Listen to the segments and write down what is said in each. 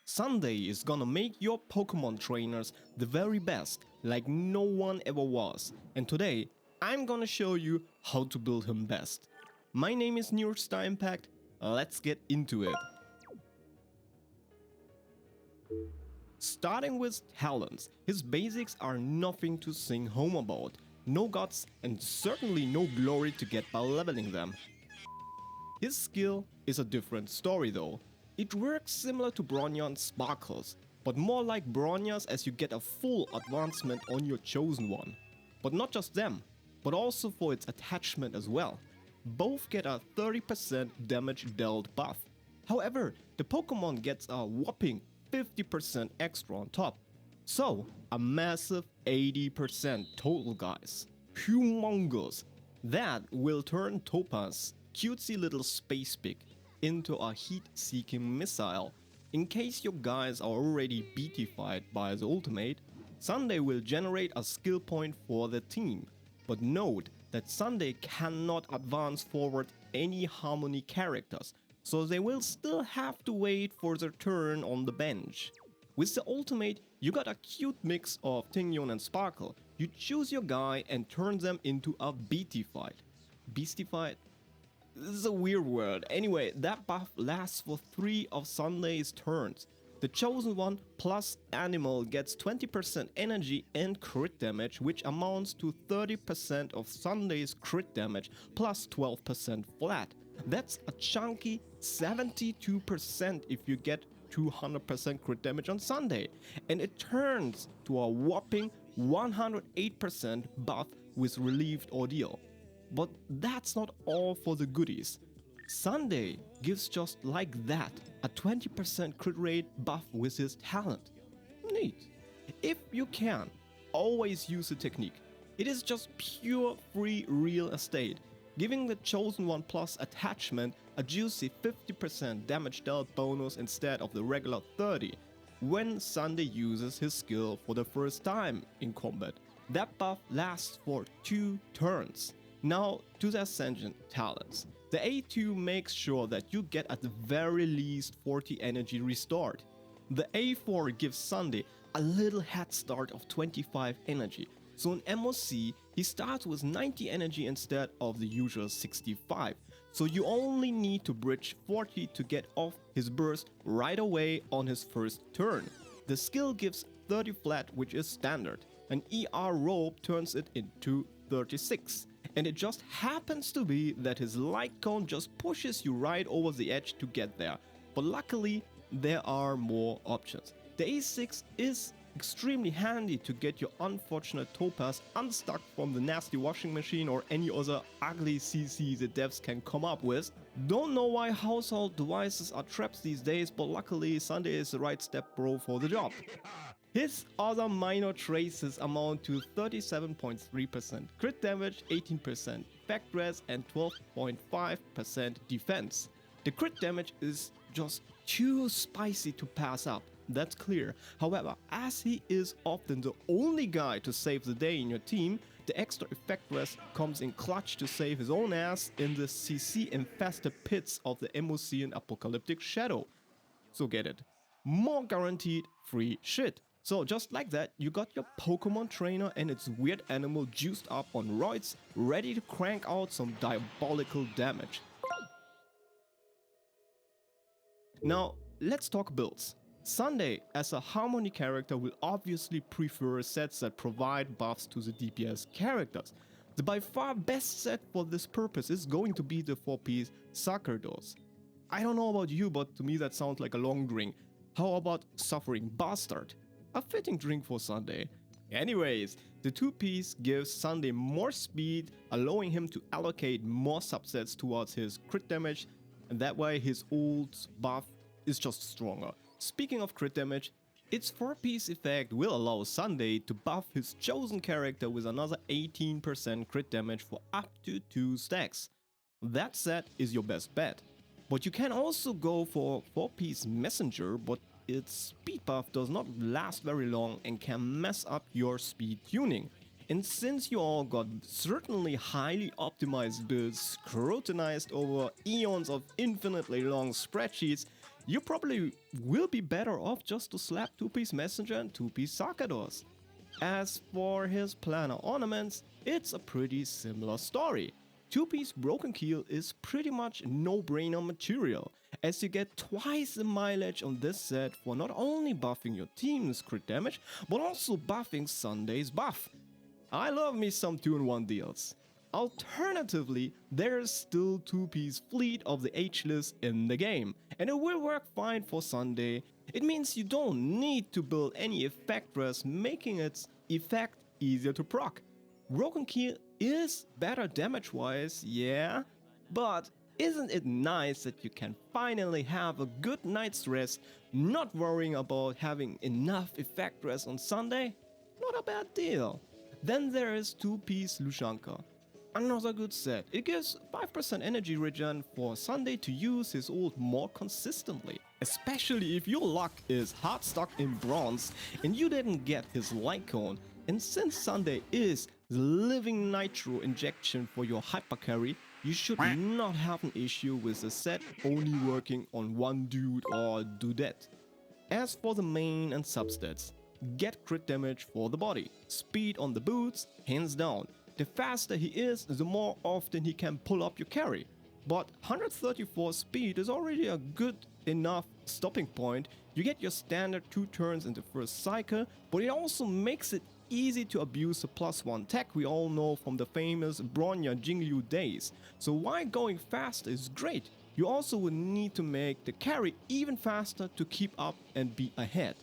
Sunday is gonna make your Pokemon trainers the very best, like no one ever was. And today, I'm gonna show you how to build him best. My name is Star Impact, let's get into it. Starting with talents, his basics are nothing to sing home about. No guts and certainly no glory to get by leveling them. His skill is a different story though. It works similar to Bronya's Sparkles, but more like Bronya's as you get a full advancement on your chosen one. But not just them, but also for its attachment as well. Both get a 30% damage dealt buff. However, the Pokemon gets a whopping 50% extra on top. So, a massive 80% total, guys. Humongous. That will turn Topaz's cutesy little space pig into a heat-seeking missile. In case your guys are already beatified by his ultimate, Sunday will generate a skill point for the team. But note that Sunday cannot advance forward any Harmony characters, so they will still have to wait for their turn on the bench. With the ultimate, you got a cute mix of Tingyun and Sparkle. You choose your guy and turn them into a beatified. Beastified? This is a weird word. Anyway, that buff lasts for 3 of Sunday's turns. The chosen one plus animal gets 20% energy and crit damage, which amounts to 30% of Sunday's crit damage plus 12% flat. That's a chunky 72% if you get 200% crit damage on Sunday. And it turns to a whopping 108% buff with Relieved Ordeal. But that's not all for the goodies. Sunday gives just like that a 20% crit rate buff with his talent. Neat. If you can, always use the technique. It is just pure free real estate, giving the chosen one plus attachment a juicy 50% damage dealt bonus instead of the regular 30 when Sunday uses his skill for the first time in combat. That buff lasts for 2 turns. Now to the Ascension talents. The A2 makes sure that you get at the very least 40 energy restored. The A4 gives Sunday a little head start of 25 energy. So in MOC, he starts with 90 energy instead of the usual 65. So you only need to bridge 40 to get off his burst right away on his first turn. The skill gives 30 flat, which is standard. An ER robe turns it into 36. And it just happens to be that his light cone just pushes you right over the edge to get there. But luckily, there are more options. The A6 is extremely handy to get your unfortunate Topaz unstuck from the nasty washing machine or any other ugly CC the devs can come up with. Don't know why household devices are traps these days, but luckily Sunday is the right step bro for the job. His other minor traces amount to 37.3% crit damage, 18% effect res and 12.5% defense. The crit damage is just too spicy to pass up, that's clear. However, as he is often the only guy to save the day in your team, the extra effect res comes in clutch to save his own ass in the CC infested pits of the MOC and Apocalyptic Shadow. So get it. More guaranteed free shit. So just like that, you got your Pokemon trainer and its weird animal juiced up on roids, ready to crank out some diabolical damage. Now, let's talk builds. Sunday, as a Harmony character, will obviously prefer sets that provide buffs to the DPS characters. The by far best set for this purpose is going to be the 4-piece Sacerdote. I don't know about you, but to me that sounds like a long drink. How about Suffering Bastard? A fitting drink for Sunday. Anyways, the 2-piece gives Sunday more speed, allowing him to allocate more subsets towards his crit damage, and that way his ult buff is just stronger. Speaking of crit damage, its 4-piece effect will allow Sunday to buff his chosen character with another 18% crit damage for up to 2 stacks. That set is your best bet. But you can also go for 4-piece Messenger, but its speed buff does not last very long and can mess up your speed tuning. And since you all got certainly highly optimized builds scrutinized over eons of infinitely long spreadsheets, you probably will be better off just to slap 2-piece Messenger and 2-piece Sarkadors. As for his planar ornaments, it's a pretty similar story. 2-piece Broken Keel is pretty much no-brainer material, as you get twice the mileage on this set for not only buffing your team's crit damage, but also buffing Sunday's buff. I love me some 2-in-1 deals. Alternatively, there's still 2-piece Fleet of the Ageless in the game, and it will work fine for Sunday. It means you don't need to build any effect rest, making its effect easier to proc. Broken Keel is better damage-wise, yeah, but isn't it nice that you can finally have a good night's rest, not worrying about having enough effect rest on Sunday? Not a bad deal. Then there is 2-piece Lushanka. Another good set. It gives 5% energy regen for Sunday to use his ult more consistently. Especially if your luck is hard stuck in bronze and you didn't get his light cone. And since Sunday is the living nitro injection for your hyper carry, you should not have an issue with the set only working on one dude or dudette. As for the main and substats, get crit damage for the body, speed on the boots, hands down. The faster he is, the more often he can pull up your carry. But 134 speed is already a good enough stopping point. You get your standard 2 turns in the first cycle, but it also makes it easy to abuse the +1 tech we all know from the famous Bronya Jingyu days. So while going fast is great, you also would need to make the carry even faster to keep up and be ahead.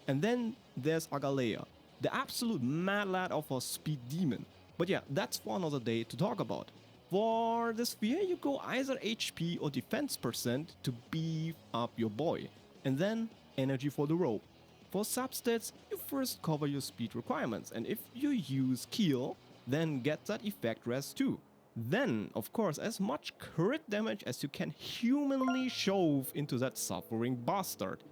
And then there's Agalea, the absolute mad lad of a speed demon. But yeah, that's for another day to talk about. For the sphere, you go either HP or defense percent to beef up your boy, and then energy for the rope. For substats, you first cover your speed requirements, and if you use Keel, then get that effect rest too. Then, of course, as much crit damage as you can humanly shove into that suffering bastard.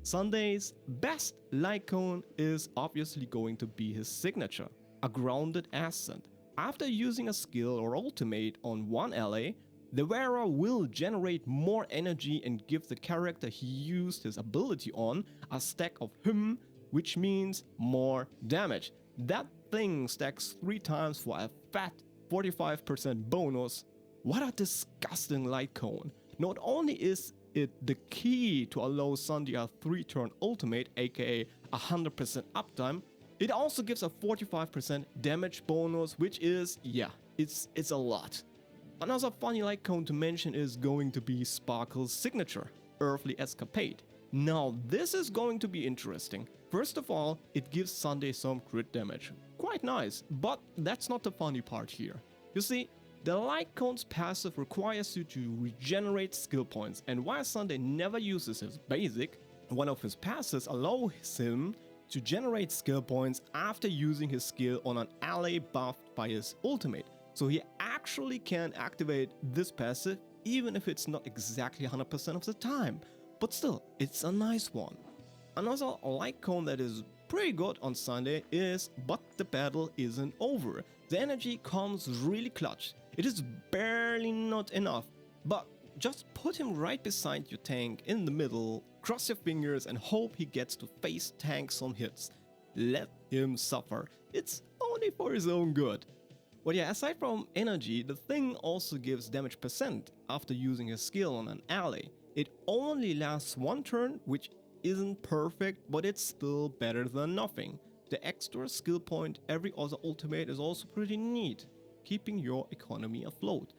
Sunday's best light cone is obviously going to be his signature, a grounded ascent. After using a skill or ultimate on one ally, the wearer will generate more energy and give the character he used his ability on a stack of him, which means more damage. That thing stacks 3 times for a fat 45% bonus. What a disgusting light cone. Not only is it the key to allow Sunday a 3-turn ultimate, aka 100% uptime, it also gives a 45% damage bonus, which is, yeah, it's a lot. Another funny light cone to mention is going to be Sparkle's signature, Earthly Escapade. Now this is going to be interesting. First of all, it gives Sunday some crit damage. Quite nice, but that's not the funny part here. You see, the light cone's passive requires you to regenerate skill points, and while Sunday never uses his basic, one of his passives allows him to generate skill points after using his skill on an ally buffed by his ultimate. So he actually can activate this passive even if it's not exactly 100% of the time. But still, it's a nice one. Another light cone that is pretty good on Sunday is "But the battle isn't over." The energy comes really clutch. It is barely not enough, but just put him right beside your tank in the middle, cross your fingers and hope he gets to face tank some hits. Let him suffer. It's only for his own good. But yeah, aside from energy, the thing also gives damage percent after using his skill on an ally. It only lasts 1 turn, which isn't perfect, but it's still better than nothing. The extra skill point every other ultimate is also pretty neat, keeping your economy afloat.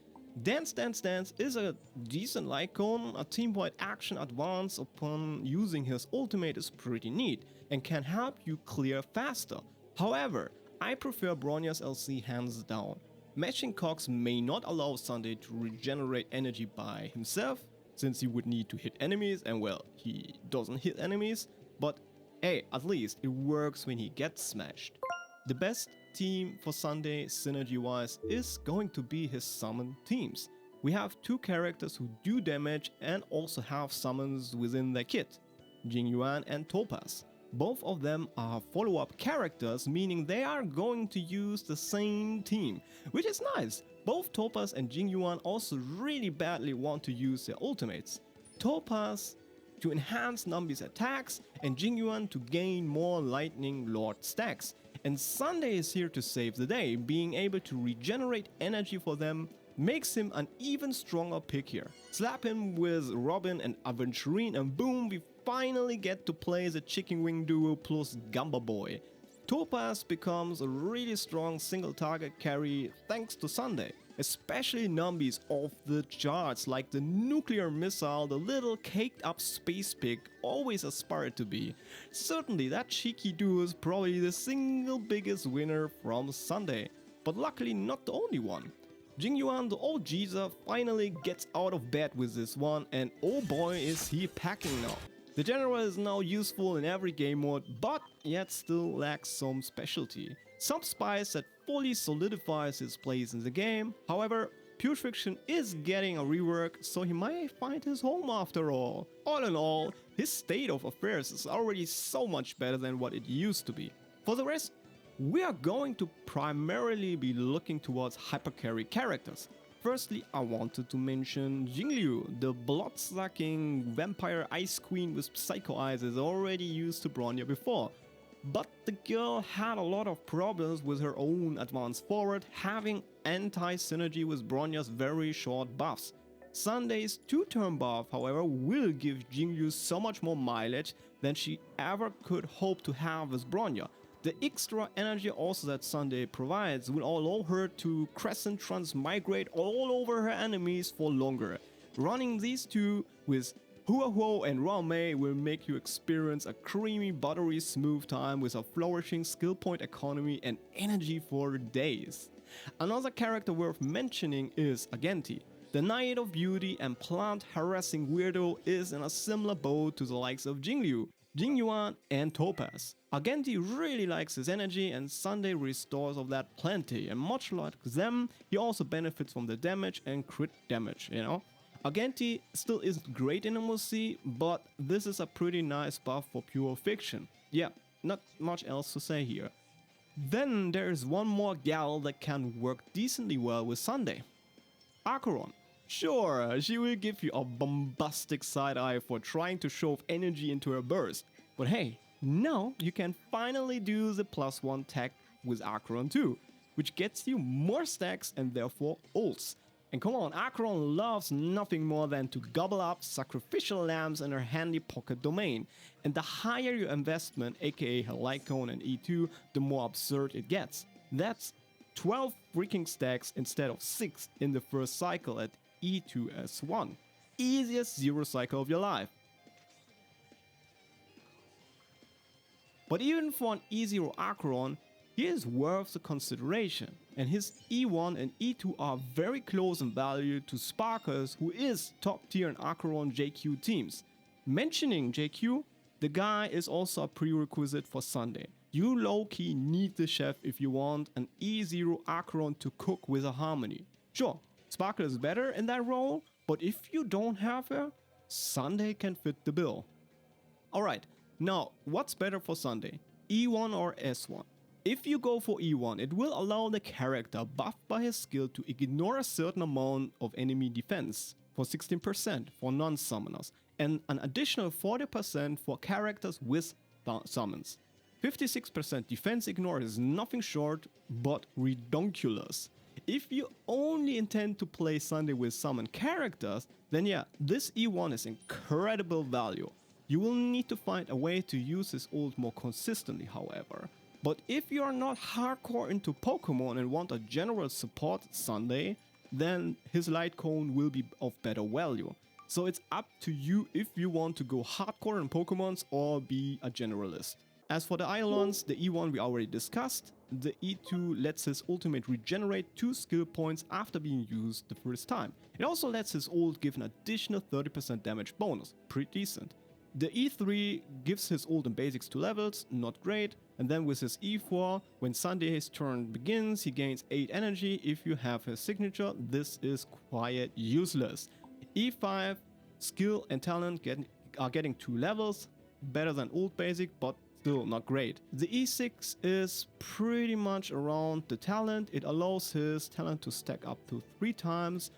Dance Dance Dance is a decent light cone. A team-wide action advance upon using his ultimate is pretty neat and can help you clear faster. However, I prefer Bronya's LC hands down. Matching calcs may not allow Sunday to regenerate energy by himself, since he would need to hit enemies, and well, he doesn't hit enemies, but hey, at least it works when he gets smashed. The best team for Sunday synergy wise is going to be his summon teams. We have 2 characters who do damage and also have summons within their kit, Jingyuan and Topaz. Both of them are follow-up characters, meaning they are going to use the same team, which is nice. Both Topaz and Jingyuan also really badly want to use their ultimates. Topaz to enhance Nambi's attacks and Jingyuan to gain more Lightning Lord stacks. And Sunday is here to save the day, being able to regenerate energy for them makes him an even stronger pick here. Slap him with Robin and Aventurine and boom, we finally get to play the Chicken Wing duo plus Gamba Boy. Topaz becomes a really strong single target carry thanks to Sunday. Especially Nambi's off the charts, like the nuclear missile the little caked up space pig always aspired to be. Certainly that cheeky duo is probably the single biggest winner from Sunday, but luckily not the only one. Jingyuan, the old geezer, finally gets out of bed with this one, and oh boy is he packing now. The general is now useful in every game mode, but yet still lacks some specialty. Some spice that fully solidifies his place in the game. However, Pure Friction is getting a rework, so he might find his home after all. All in all, his state of affairs is already so much better than what it used to be. For the rest, we are going to primarily be looking towards hypercarry characters. Firstly, I wanted to mention Jingliu, the blood-sucking vampire ice queen with psycho eyes is already used to Bronya before. But the girl had a lot of problems with her own advanced forward, having anti-synergy with Bronya's very short buffs. Sunday's 2-turn buff, however, will give Jingliu so much more mileage than she ever could hope to have with Bronya. The extra energy also that Sunday provides will allow her to crescent transmigrate all over her enemies for longer. Running these two with Hua Huo and Ra Mei will make you experience a creamy, buttery smooth time with a flourishing skill point economy and energy for days. Another character worth mentioning is Agenti. The Knight of Beauty and plant harassing weirdo is in a similar boat to the likes of Jingliu, Jingyuan and Topaz. Agenti really likes his energy and Sunday restores of that plenty, and much like them, he also benefits from the damage and crit damage, you know. Agenti still isn't great in MOC, but this is a pretty nice buff for Pure Fiction. Yeah, not much else to say here. Then there's one more gal that can work decently well with Sunday. Acheron. Sure, she will give you a bombastic side eye for trying to shove energy into her burst, but hey, now you can finally do the +1 tech with Acheron too, which gets you more stacks and therefore ults. And come on, Acheron loves nothing more than to gobble up sacrificial lambs in her handy pocket domain. And the higher your investment, aka her light cone and E2, the more absurd it gets. That's 12 freaking stacks instead of 6 in the first cycle at E2S1. Easiest zero cycle of your life. But even for an E0 Acheron, he is worth the consideration, and his E1 and E2 are very close in value to Sparkers, who is top tier in Acheron JQ teams. Mentioning JQ, the guy is also a prerequisite for Sunday. You low-key need the chef if you want an E0 Acheron to cook with a harmony. Sure, Sparkle is better in that role, but if you don't have her, Sunday can fit the bill. Alright, now what's better for Sunday, E1 or S1? If you go for E1, it will allow the character buffed by his skill to ignore a certain amount of enemy defense for 16% for non-summoners and an additional 40% for characters with summons. 56% defense ignore is nothing short but redonkulous. If you only intend to play Sunday with summoned characters, then yeah, this E1 is incredible value. You will need to find a way to use his ult more consistently, however. But if you are not hardcore into Pokemon and want a general support Sunday, then his light cone will be of better value. So it's up to you if you want to go hardcore in Pokemons or be a generalist. As for the Eidolons, the E1 we already discussed, the E2 lets his ultimate regenerate 2 skill points after being used the first time. It also lets his ult give an additional 30% damage bonus, pretty decent. The E3 gives his ult in basics 2 levels, not great, and then with his E4, when Sunday's turn begins, he gains 8 energy. If you have his signature, this is quite useless. E5, skill and talent are getting 2 levels, better than ult basic, but still not great. The E6 is pretty much around the talent. It allows his talent to stack up to 3 times,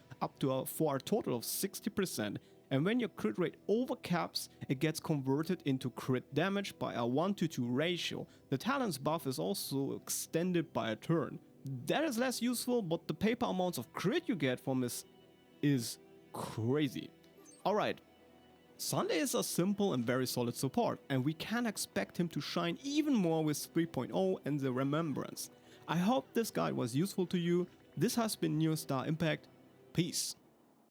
for a total of 60%. and when your crit rate overcaps, it gets converted into crit damage by a 1:2 ratio. The talent's buff is also extended by a turn. That is less useful, but the paper amounts of crit you get from this is crazy. Alright, Thundah is a simple and very solid support, and we can expect him to shine even more with 3.0 and the Remembrance. I hope this guide was useful to you. This has been New Star Impact. Peace.